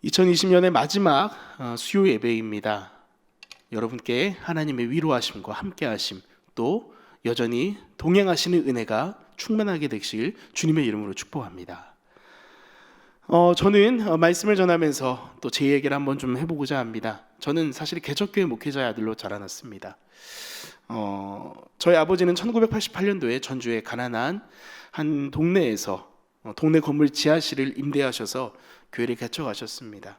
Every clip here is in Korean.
2020년의 마지막 수요 예배입니다. 여러분께 하나님의 위로하심과 함께하심, 또 여전히 동행하시는 은혜가 충만하게 되시길 주님의 이름으로 축복합니다. 저는 말씀을 전하면서 또 제 얘기를 한번 좀 해보고자 합니다. 저는 사실 개척교회 목회자의 아들로 자라났습니다. 저희 아버지는 1988년도에 전주의 가난한 한 동네에서 동네 건물 지하실을 임대하셔서 교회를 개척하셨습니다.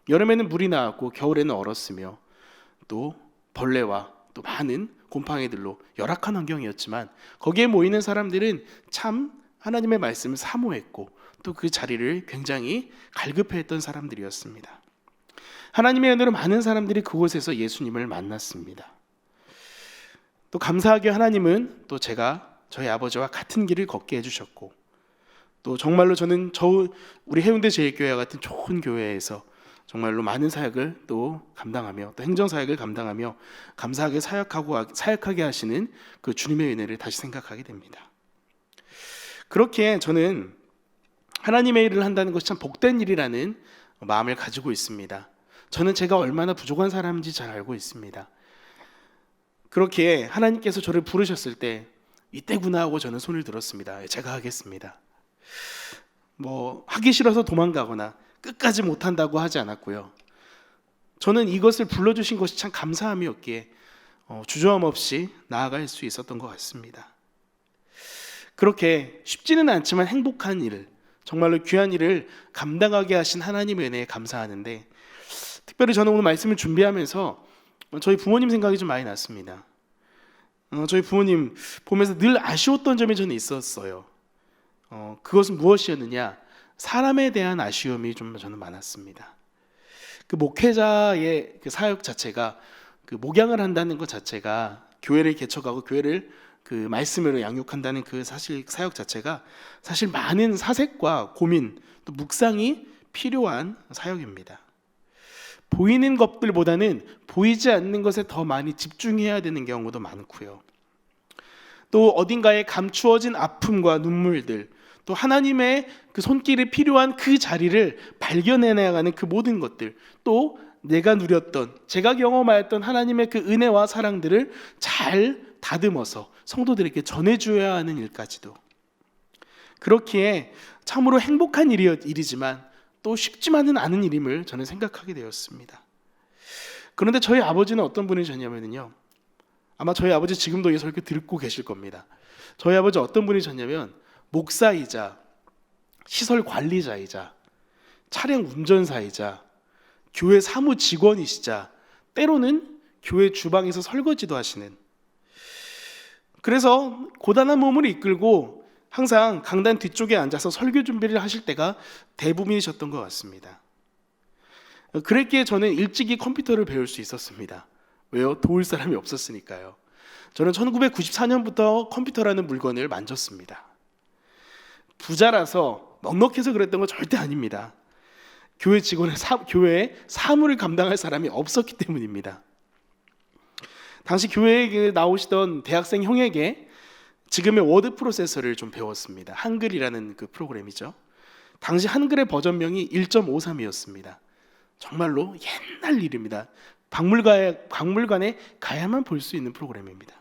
여름에는 물이 나왔고 겨울에는 얼었으며 또 벌레와 또 많은 곰팡이들로 열악한 환경이었지만 거기에 모이는 사람들은 참 하나님의 말씀을 사모했고 또 그 자리를 굉장히 갈급해했던 사람들이었습니다. 하나님의 은혜로 많은 사람들이 그곳에서 예수님을 만났습니다. 또 감사하게 하나님은 또 저희 아버지와 같은 길을 걷게 해주셨고 또 정말로 저는 우리 해운대 제일교회와 같은 좋은 교회에서 정말로 많은 사역을 또 감당하며 또 행정사역을 감당하며 감사하게 사역하게 하시는 그 주님의 은혜를 다시 생각하게 됩니다. 그렇게 저는 하나님의 일을 한다는 것이 참 복된 일이라는 마음을 가지고 있습니다. 저는 제가 얼마나 부족한 사람인지 잘 알고 있습니다. 그렇게 하나님께서 저를 부르셨을 때 이때구나 하고 저는 손을 들었습니다. 제가 하겠습니다. 하기 싫어서 도망가거나 끝까지 못한다고 하지 않았고요. 저는 이것을 불러주신 것이 참 감사함이었기에 주저함 없이 나아갈 수 있었던 것 같습니다. 그렇게 쉽지는 않지만 행복한 일을, 정말로 귀한 일을 감당하게 하신 하나님의 은혜에 감사하는데, 특별히 저는 오늘 말씀을 준비하면서 저희 부모님 생각이 좀 많이 났습니다. 저희 부모님 보면서 늘 아쉬웠던 점이 저는 있었어요. 그것은 무엇이었느냐? 사람에 대한 아쉬움이 좀 저는 많았습니다. 그 목회자의 그 사역 자체가, 그 목양을 한다는 것 자체가, 교회를 개척하고 교회를 그 말씀으로 양육한다는 그 사실 사역 자체가 사실 많은 사색과 고민 또 묵상이 필요한 사역입니다. 보이는 것들보다는 보이지 않는 것에 더 많이 집중해야 되는 경우도 많고요. 또 어딘가에 감추어진 아픔과 눈물들, 또 하나님의 그 손길이 필요한 그 자리를 발견해 나가는 그 모든 것들, 또 내가 누렸던, 제가 경험하였던 하나님의 그 은혜와 사랑들을 잘 다듬어서 성도들에게 전해줘야 하는 일까지도, 그렇기에 참으로 행복한 일이지만 또 쉽지만은 않은 일임을 저는 생각하게 되었습니다. 그런데 저희 아버지는 어떤 분이셨냐면요, 아마 저희 아버지 지금도 이 설교 듣고 계실 겁니다. 저희 아버지 어떤 분이셨냐면 목사이자 시설 관리자이자 차량 운전사이자 교회 사무 직원이시자 때로는 교회 주방에서 설거지도 하시는, 그래서 고단한 몸을 이끌고 항상 강단 뒤쪽에 앉아서 설교 준비를 하실 때가 대부분이셨던 것 같습니다. 그랬기에 저는 일찍이 컴퓨터를 배울 수 있었습니다. 왜요? 도울 사람이 없었으니까요. 저는 1994년부터 컴퓨터라는 물건을 만졌습니다. 부자라서 넉넉해서 그랬던 건 절대 아닙니다. 교회에 사무를 감당할 사람이 없었기 때문입니다. 당시 교회에 나오시던 대학생 형에게 지금의 워드 프로세서를 좀 배웠습니다. 한글이라는 그 프로그램이죠. 당시 한글의 버전명이 1.53이었습니다. 정말로 옛날 일입니다. 박물관에 가야만 볼 수 있는 프로그램입니다.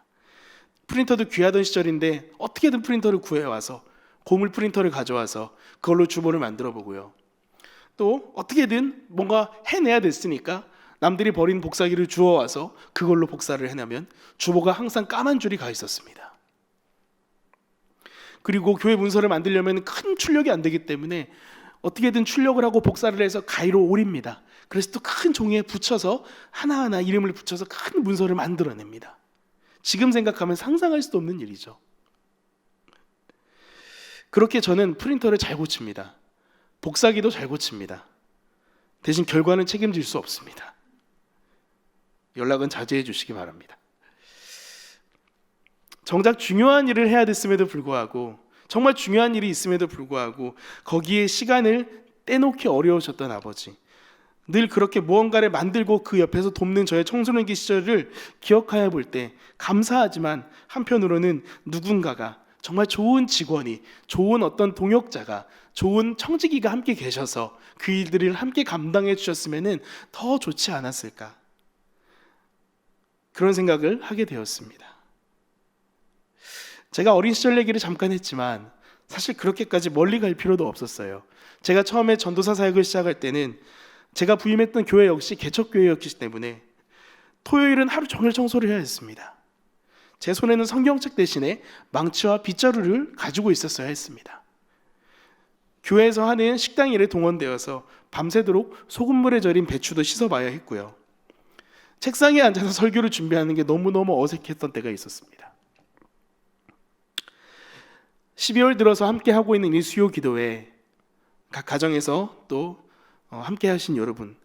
프린터도 귀하던 시절인데 어떻게든 프린터를 구해와서 고물 프린터를 가져와서 그걸로 주보를 만들어 보고요. 또 어떻게든 뭔가 해내야 됐으니까 남들이 버린 복사기를 주워와서 그걸로 복사를 해내면 주보가 항상 까만 줄이 가 있었습니다. 그리고 교회 문서를 만들려면 큰 출력이 안 되기 때문에 어떻게든 출력을 하고 복사를 해서 가위로 오립니다. 그래서 또 큰 종이에 붙여서 하나하나 이름을 붙여서 큰 문서를 만들어냅니다. 지금 생각하면 상상할 수도 없는 일이죠. 그렇게 저는 프린터를 잘 고칩니다. 복사기도 잘 고칩니다. 대신 결과는 책임질 수 없습니다. 연락은 자제해 주시기 바랍니다. 정작 중요한 일을 해야 됐음에도 불구하고, 정말 중요한 일이 있음에도 불구하고 거기에 시간을 떼놓기 어려우셨던 아버지, 늘 그렇게 무언가를 만들고 그 옆에서 돕는 저의 청소년기 시절을 기억하여 볼 때 감사하지만 한편으로는 누군가가 정말 좋은 직원이, 좋은 어떤 동역자가, 좋은 청지기가 함께 계셔서 그 일들을 함께 감당해 주셨으면 더 좋지 않았을까, 그런 생각을 하게 되었습니다. 제가 어린 시절 얘기를 잠깐 했지만 사실 그렇게까지 멀리 갈 필요도 없었어요. 제가 처음에 전도사 사역을 시작할 때는 제가 부임했던 교회 역시 개척교회였기 때문에 토요일은 하루 종일 청소를 해야 했습니다. 제 손에는 성경책 대신에 망치와 빗자루를 가지고 있었어야 했습니다. 교회에서 하는 식당 일에 동원되어서 밤새도록 소금물에 절인 배추도 씻어봐야 했고요. 책상에 앉아서 설교를 준비하는 게 너무너무 어색했던 때가 있었습니다. 12월 들어서 함께 하고 있는 이 수요 기도회, 각 가정에서 또 함께 하신 여러분,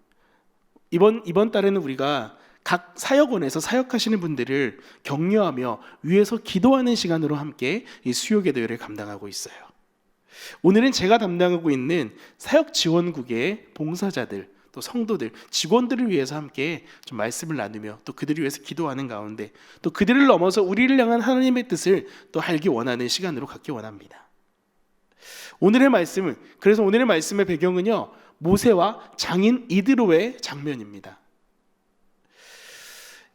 이번 달에는 우리가 각 사역원에서 사역하시는 분들을 격려하며 위에서 기도하는 시간으로 함께 이 수요 기도회를 감당하고 있어요. 오늘은 제가 담당하고 있는 사역 지원국의 봉사자들, 또 성도들, 직원들을 위해서 함께 좀 말씀을 나누며 또 그들을 위해서 기도하는 가운데 또 그들을 넘어서 우리를 향한 하나님의 뜻을 또 알기 원하는 시간으로 갖기 원합니다. 그래서 오늘의 말씀의 배경은요, 모세와 장인 이드로의 장면입니다.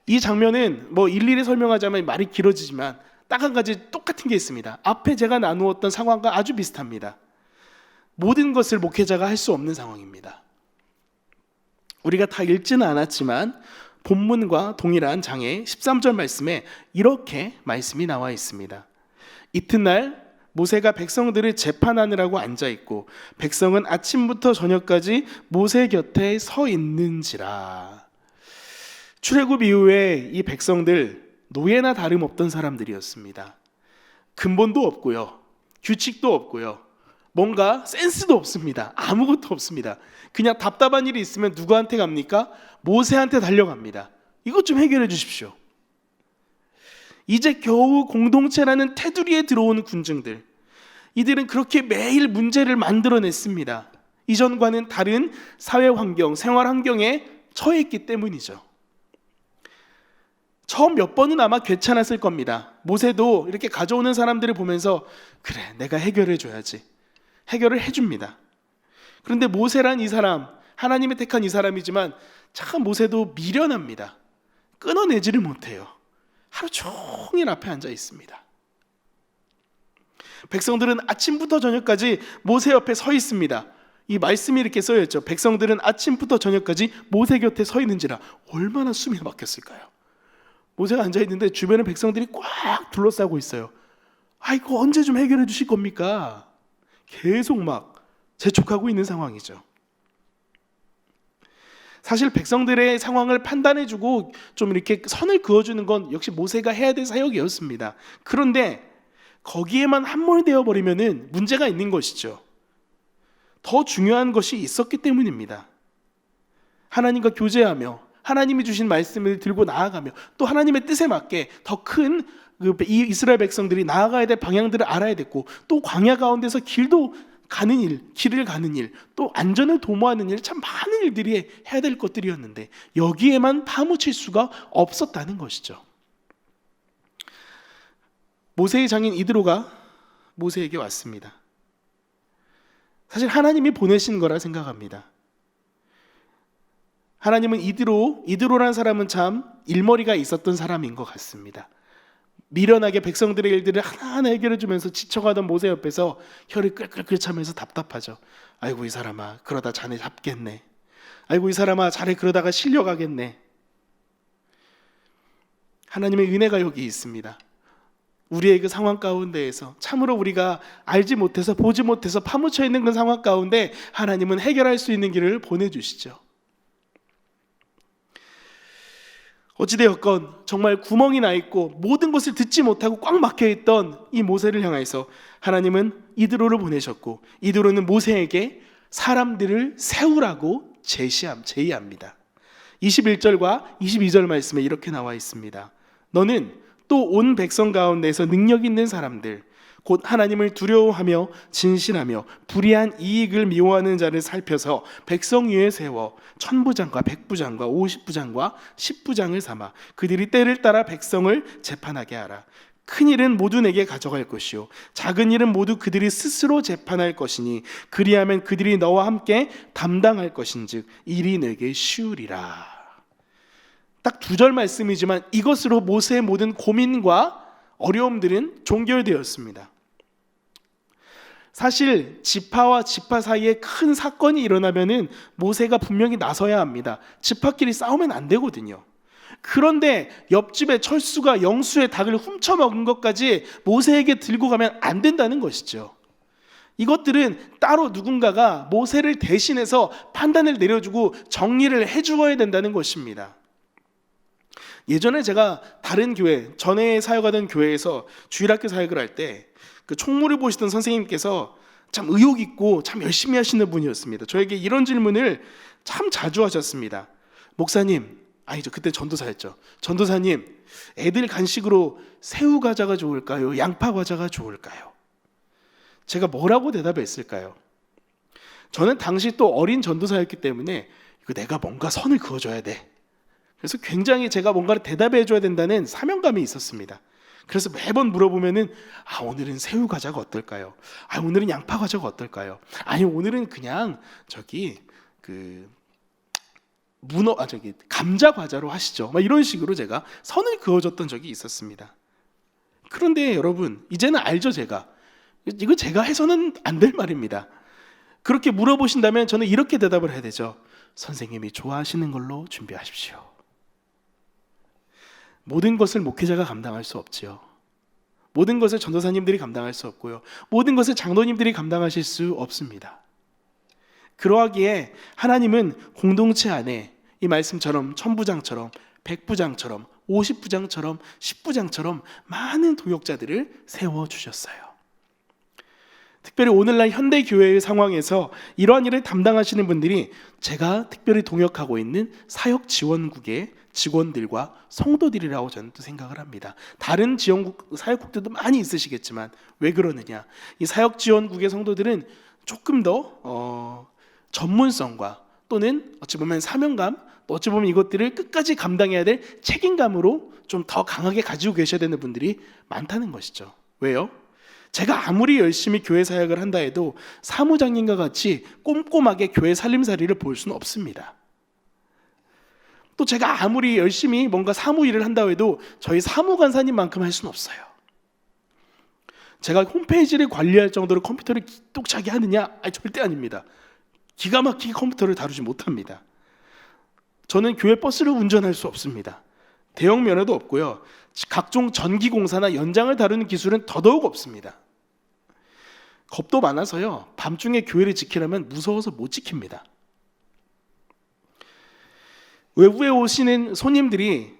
이 장면은 일일이 설명하자면 말이 길어지지만 딱 한 가지 똑같은 게 있습니다. 앞에 제가 나누었던 상황과 아주 비슷합니다. 모든 것을 목회자가 할 수 없는 상황입니다. 우리가 다 읽지는 않았지만 본문과 동일한 장의 13절 말씀에 이렇게 말씀이 나와 있습니다. 이튿날 모세가 백성들을 재판하느라고 앉아있고 백성은 아침부터 저녁까지 모세 곁에 서 있는지라. 출애굽 이후에 이 백성들 노예나 다름없던 사람들이었습니다. 근본도 없고요, 규칙도 없고요, 뭔가 센스도 없습니다. 아무것도 없습니다. 그냥 답답한 일이 있으면 누구한테 갑니까? 모세한테 달려갑니다. 이것 좀 해결해 주십시오. 이제 겨우 공동체라는 테두리에 들어오는 군중들, 이들은 그렇게 매일 문제를 만들어냈습니다. 이전과는 다른 사회 환경, 생활 환경에 처해 있기 때문이죠. 처음 몇 번은 아마 괜찮았을 겁니다. 모세도 이렇게 가져오는 사람들을 보면서 그래, 내가 해결해 줘야지, 해결을 해줍니다. 그런데 모세란 이 사람, 하나님의 택한 이 사람이지만 참 모세도 미련합니다. 끊어내지를 못해요. 하루 종일 앞에 앉아 있습니다. 백성들은 아침부터 저녁까지 모세 옆에 서 있습니다. 이 말씀이 이렇게 써여 있죠. 백성들은 아침부터 저녁까지 모세 곁에 서 있는지라. 얼마나 숨이 막혔을까요? 모세가 앉아 있는데 주변에 백성들이 꽉 둘러싸고 있어요. 이거 언제 좀 해결해 주실 겁니까? 계속 막 재촉하고 있는 상황이죠. 사실 백성들의 상황을 판단해주고 좀 이렇게 선을 그어주는 건 역시 모세가 해야 될 사역이었습니다. 그런데 거기에만 함몰되어 버리면은 문제가 있는 것이죠. 더 중요한 것이 있었기 때문입니다. 하나님과 교제하며 하나님이 주신 말씀을 들고 나아가며 또 하나님의 뜻에 맞게 더 큰 이 이스라엘 백성들이 나아가야 될 방향들을 알아야 됐고, 또 광야 가운데서 길을 가는 일, 또 안전을 도모하는 일, 참 많은 일들이 해야 될 것들이었는데 여기에만 파묻힐 수가 없었다는 것이죠. 모세의 장인 이드로가 모세에게 왔습니다. 사실 하나님이 보내신 거라 생각합니다. 하나님은 이드로라는 사람은 참 일머리가 있었던 사람인 것 같습니다. 미련하게 백성들의 일들을 하나하나 해결해 주면서 지쳐가던 모세 옆에서 혀를 끌끌끌 차면서 답답하죠. 아이고 이 사람아, 그러다 자네 잡겠네. 아이고 이 사람아, 자네 그러다가 실려가겠네. 하나님의 은혜가 여기 있습니다. 우리의 그 상황 가운데에서 참으로 우리가 알지 못해서 보지 못해서 파묻혀 있는 그 상황 가운데 하나님은 해결할 수 있는 길을 보내주시죠. 어찌되었건 정말 구멍이 나 있고 모든 것을 듣지 못하고 꽉 막혀 있던 이 모세를 향해서 하나님은 이드로를 보내셨고, 이드로는 모세에게 사람들을 세우라고 제의합니다. 21절과 22절 말씀에 이렇게 나와 있습니다. 너는 또 온 백성 가운데서 능력 있는 사람들, 곧 하나님을 두려워하며 진실하며 불의한 이익을 미워하는 자를 살펴서 백성 위에 세워 천부장과 백부장과 50부장과 10부장을 삼아 그들이 때를 따라 백성을 재판하게 하라. 큰 일은 모두 내게 가져갈 것이요 작은 일은 모두 그들이 스스로 재판할 것이니 그리하면 그들이 너와 함께 담당할 것인즉 일이 내게 쉬우리라. 딱 2절 말씀이지만 이것으로 모세의 모든 고민과 어려움들은 종결되었습니다. 사실 지파와 지파 사이에 큰 사건이 일어나면은 모세가 분명히 나서야 합니다. 지파끼리 싸우면 안 되거든요. 그런데 옆집에 철수가 영수의 닭을 훔쳐먹은 것까지 모세에게 들고 가면 안 된다는 것이죠. 이것들은 따로 누군가가 모세를 대신해서 판단을 내려주고 정리를 해주어야 된다는 것입니다. 예전에 제가 다른 교회, 전에 사역하던 교회에서 주일학교 사역을 할 때 그 총무를 보시던 선생님께서 참 의욕 있고 참 열심히 하시는 분이었습니다. 저에게 이런 질문을 참 자주 하셨습니다. 목사님, 아니죠, 그때 전도사였죠. 전도사님, 애들 간식으로 새우 과자가 좋을까요? 양파 과자가 좋을까요? 제가 뭐라고 대답했을까요? 저는 당시 또 어린 전도사였기 때문에 이거 내가 뭔가 선을 그어줘야 돼. 그래서 굉장히 제가 뭔가를 대답해 줘야 된다는 사명감이 있었습니다. 그래서 매번 물어보면은 오늘은 새우 과자가 어떨까요? 오늘은 양파 과자가 어떨까요? 아니 오늘은 그냥 감자 과자로 하시죠. 이런 식으로 제가 선을 그어줬던 적이 있었습니다. 그런데 여러분 이제는 알죠. 이거 제가 해서는 안 될 말입니다. 그렇게 물어보신다면 저는 이렇게 대답을 해야 되죠. 선생님이 좋아하시는 걸로 준비하십시오. 모든 것을 목회자가 감당할 수 없지요. 모든 것을 전도사님들이 감당할 수 없고요. 모든 것을 장로님들이 감당하실 수 없습니다. 그러하기에 하나님은 공동체 안에 이 말씀처럼 1000부장처럼 100부장처럼 50부장처럼 10부장처럼 많은 도역자들을 세워주셨어요. 특별히 오늘날 현대교회의 상황에서 이러한 일을 담당하시는 분들이 제가 특별히 동역하고 있는 사역지원국의 직원들과 성도들이라고 저는 또 생각을 합니다. 다른 지원국, 사역국들도 많이 있으시겠지만 왜 그러느냐? 이 사역지원국의 성도들은 조금 더 전문성과 또는 어찌 보면 사명감, 또 어찌 보면 이것들을 끝까지 감당해야 될 책임감으로 좀 더 강하게 가지고 계셔야 되는 분들이 많다는 것이죠. 왜요? 제가 아무리 열심히 교회 사역을 한다 해도 사무장님과 같이 꼼꼼하게 교회 살림살이를 볼 수는 없습니다. 또 제가 아무리 열심히 뭔가 사무 일을 한다 해도 저희 사무관사님만큼 할 수는 없어요. 제가 홈페이지를 관리할 정도로 컴퓨터를 똑차게 하느냐? 절대 아닙니다. 기가 막히게 컴퓨터를 다루지 못합니다. 저는 교회 버스를 운전할 수 없습니다. 대형 면허도 없고요. 각종 전기공사나 연장을 다루는 기술은 더더욱 없습니다. 겁도 많아서요. 밤중에 교회를 지키려면 무서워서 못 지킵니다. 외부에 오시는 손님들이나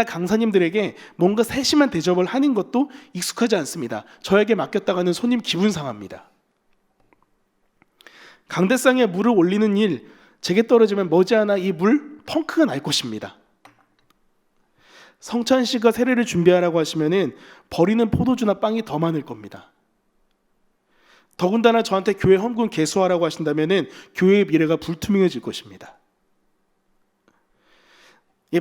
강사님들에게 뭔가 세심한 대접을 하는 것도 익숙하지 않습니다. 저에게 맡겼다가는 손님 기분 상합니다. 강대상에 물을 올리는 일, 제게 떨어지면 머지않아 이 물 펑크가 날 것입니다. 성찬 씨가 세례를 준비하라고 하시면은 버리는 포도주나 빵이 더 많을 겁니다. 더군다나 저한테 교회 헌금 개수하라고 하신다면은 교회의 미래가 불투명해질 것입니다.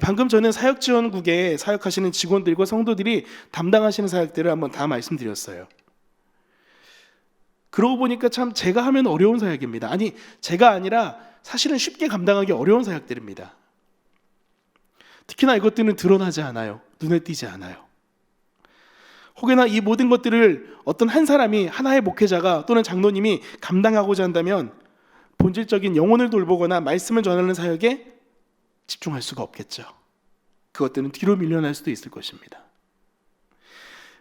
방금 저는 사역지원국에 사역하시는 직원들과 성도들이 담당하시는 사역들을 한번 다 말씀드렸어요. 그러고 보니까 참 제가 하면 어려운 사역입니다. 아니, 제가 아니라 사실은 쉽게 감당하기 어려운 사역들입니다. 특히나 이것들은 드러나지 않아요. 눈에 띄지 않아요. 혹여나 이 모든 것들을 어떤 한 사람이, 하나의 목회자가 또는 장로님이 감당하고자 한다면 본질적인 영혼을 돌보거나 말씀을 전하는 사역에 집중할 수가 없겠죠. 그것들은 뒤로 밀려날 수도 있을 것입니다.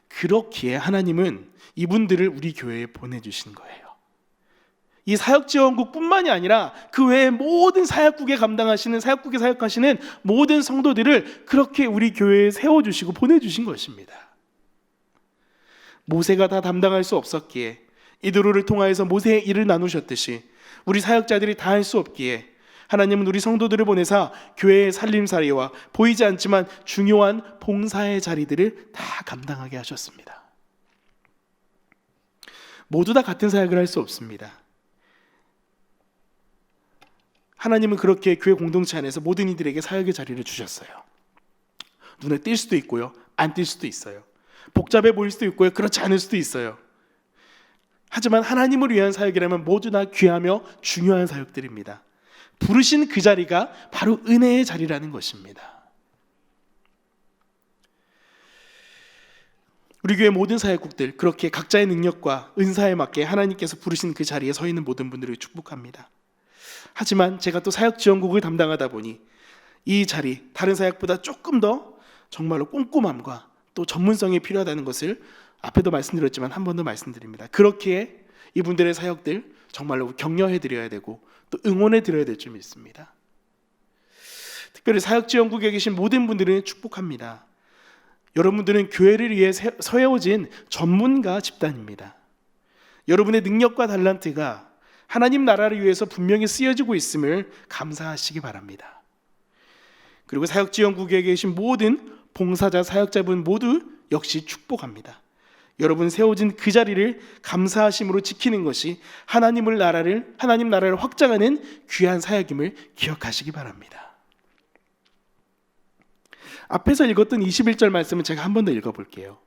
그렇기에 하나님은 이분들을 우리 교회에 보내주신 거예요. 이 사역지원국뿐만이 아니라 그 외에 모든 사역국에 사역하시는 모든 성도들을 그렇게 우리 교회에 세워주시고 보내주신 것입니다. 모세가 다 담당할 수 없었기에 이드로를 통하여서 모세의 일을 나누셨듯이 우리 사역자들이 다 할 수 없기에 하나님은 우리 성도들을 보내사 교회의 살림살이와 보이지 않지만 중요한 봉사의 자리들을 다 감당하게 하셨습니다. 모두 다 같은 사역을 할 수 없습니다. 하나님은 그렇게 교회 공동체 안에서 모든 이들에게 사역의 자리를 주셨어요. 눈에 띌 수도 있고요, 안 띌 수도 있어요. 복잡해 보일 수도 있고요. 그렇지 않을 수도 있어요. 하지만 하나님을 위한 사역이라면 모두 다 귀하며 중요한 사역들입니다. 부르신 그 자리가 바로 은혜의 자리라는 것입니다. 우리 교회 모든 사역국들 그렇게 각자의 능력과 은사에 맞게 하나님께서 부르신 그 자리에 서 있는 모든 분들을 축복합니다. 하지만 제가 또 사역지원국을 담당하다 보니 이 자리, 다른 사역보다 조금 더 정말로 꼼꼼함과 또 전문성이 필요하다는 것을 앞에도 말씀드렸지만 한 번 더 말씀드립니다. 그렇게 이분들의 사역들 정말로 격려해드려야 되고 또 응원해드려야 될 줄 믿습니다. 특별히 사역지원국에 계신 모든 분들은 축복합니다. 여러분들은 교회를 위해 세워진 전문가 집단입니다. 여러분의 능력과 달란트가 하나님 나라를 위해서 분명히 쓰여지고 있음을 감사하시기 바랍니다. 그리고 사역지원국에 계신 모든 봉사자, 사역자분 모두 역시 축복합니다. 여러분 세워진 그 자리를 감사하심으로 지키는 것이 하나님 나라를 확장하는 귀한 사역임을 기억하시기 바랍니다. 앞에서 읽었던 21절 말씀을 제가 한 번 더 읽어볼게요.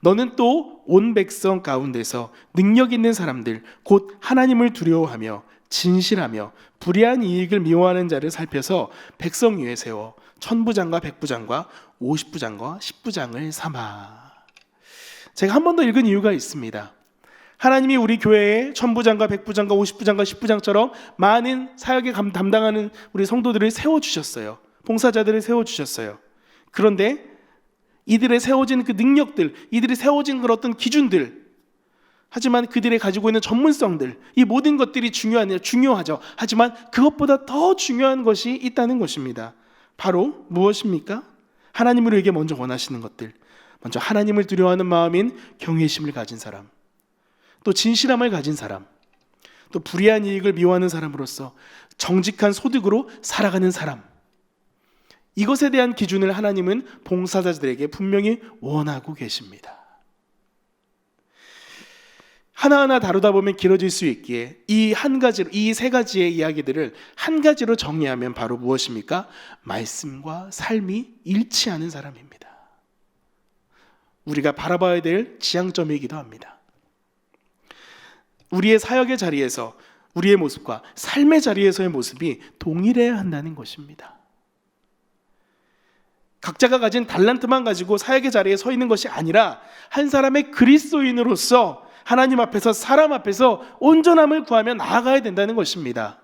너는 또 온 백성 가운데서 능력 있는 사람들 곧 하나님을 두려워하며 진실하며 불의한 이익을 미워하는 자를 살펴서 백성 위에 세워 천부장과 백부장과 50부장과 10부장을 삼아. 제가 한 번 더 읽은 이유가 있습니다. 하나님이 우리 교회에 천부장과 백부장과 50부장과 10부장처럼 많은 사역에 담당하는 우리 성도들을 세워주셨어요. 봉사자들을 세워주셨어요. 그런데 이들의 세워진 그 능력들, 이들이 세워진 그런 어떤 기준들, 하지만 그들이 가지고 있는 전문성들, 이 모든 것들이 중요하죠. 하지만 그것보다 더 중요한 것이 있다는 것입니다. 바로 무엇입니까? 하나님을 우리에게 먼저 원하시는 것들. 먼저 하나님을 두려워하는 마음인 경외심을 가진 사람, 또 진실함을 가진 사람, 또 불의한 이익을 미워하는 사람으로서 정직한 소득으로 살아가는 사람. 이것에 대한 기준을 하나님은 봉사자들에게 분명히 원하고 계십니다. 하나하나 다루다 보면 길어질 수 있기에 이 세 가지의 이야기들을 한 가지로 정리하면 바로 무엇입니까? 말씀과 삶이 일치하는 사람입니다. 우리가 바라봐야 될 지향점이기도 합니다. 우리의 사역의 자리에서 우리의 모습과 삶의 자리에서의 모습이 동일해야 한다는 것입니다. 각자가 가진 달란트만 가지고 사역의 자리에 서 있는 것이 아니라 한 사람의 그리스도인으로서 하나님 앞에서 사람 앞에서 온전함을 구하며 나아가야 된다는 것입니다.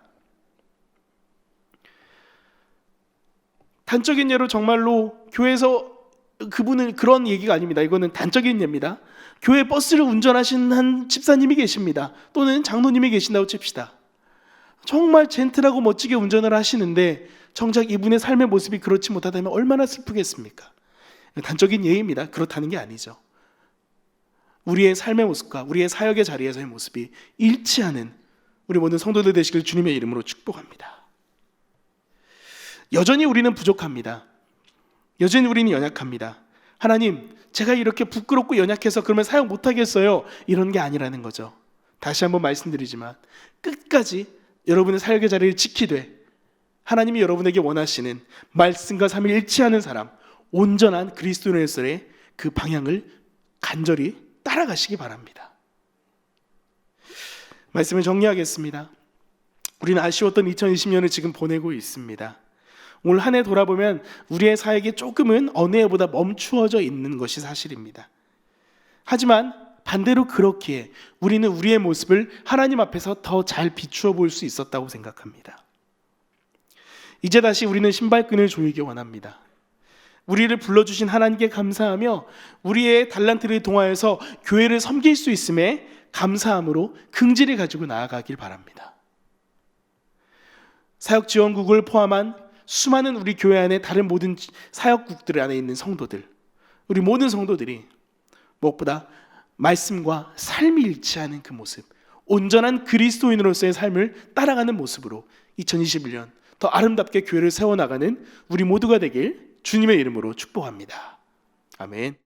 단적인 예로 정말로 교회에서 그분은 그런 얘기가 아닙니다. 이거는 단적인 예입니다. 교회 버스를 운전하시는 한 집사님이 계십니다. 또는 장로님이 계신다고 칩시다. 정말 젠틀하고 멋지게 운전을 하시는데 정작 이분의 삶의 모습이 그렇지 못하다면 얼마나 슬프겠습니까? 단적인 예입니다. 그렇다는 게 아니죠. 우리의 삶의 모습과 우리의 사역의 자리에서의 모습이 일치하는 우리 모든 성도들 되시길 주님의 이름으로 축복합니다. 여전히 우리는 부족합니다. 여전히 우리는 연약합니다. 하나님, 제가 이렇게 부끄럽고 연약해서 그러면 사역 못하겠어요. 이런 게 아니라는 거죠. 다시 한번 말씀드리지만 끝까지 여러분의 사역의 자리를 지키되 하나님이 여러분에게 원하시는 말씀과 삶이 일치하는 사람, 온전한 그리스도인으로서의 그 방향을 간절히 따라가시기 바랍니다. 말씀을 정리하겠습니다. 우리는 아쉬웠던 2020년을 지금 보내고 있습니다. 올 한 해 돌아보면 우리의 사역이 조금은 어느 해보다 멈추어져 있는 것이 사실입니다. 하지만 반대로 그렇기에 우리는 우리의 모습을 하나님 앞에서 더 잘 비추어 볼 수 있었다고 생각합니다. 이제 다시 우리는 신발끈을 조이기 원합니다. 우리를 불러주신 하나님께 감사하며 우리의 달란트를 통하여서 교회를 섬길 수 있음에 감사함으로 긍지를 가지고 나아가길 바랍니다. 사역지원국을 포함한 수많은 우리 교회 안에 다른 모든 사역국들 안에 있는 성도들, 우리 모든 성도들이 무엇보다 말씀과 삶이 일치하는 그 모습, 온전한 그리스도인으로서의 삶을 따라가는 모습으로 2021년 더 아름답게 교회를 세워나가는 우리 모두가 되길 주님의 이름으로 축복합니다. 아멘.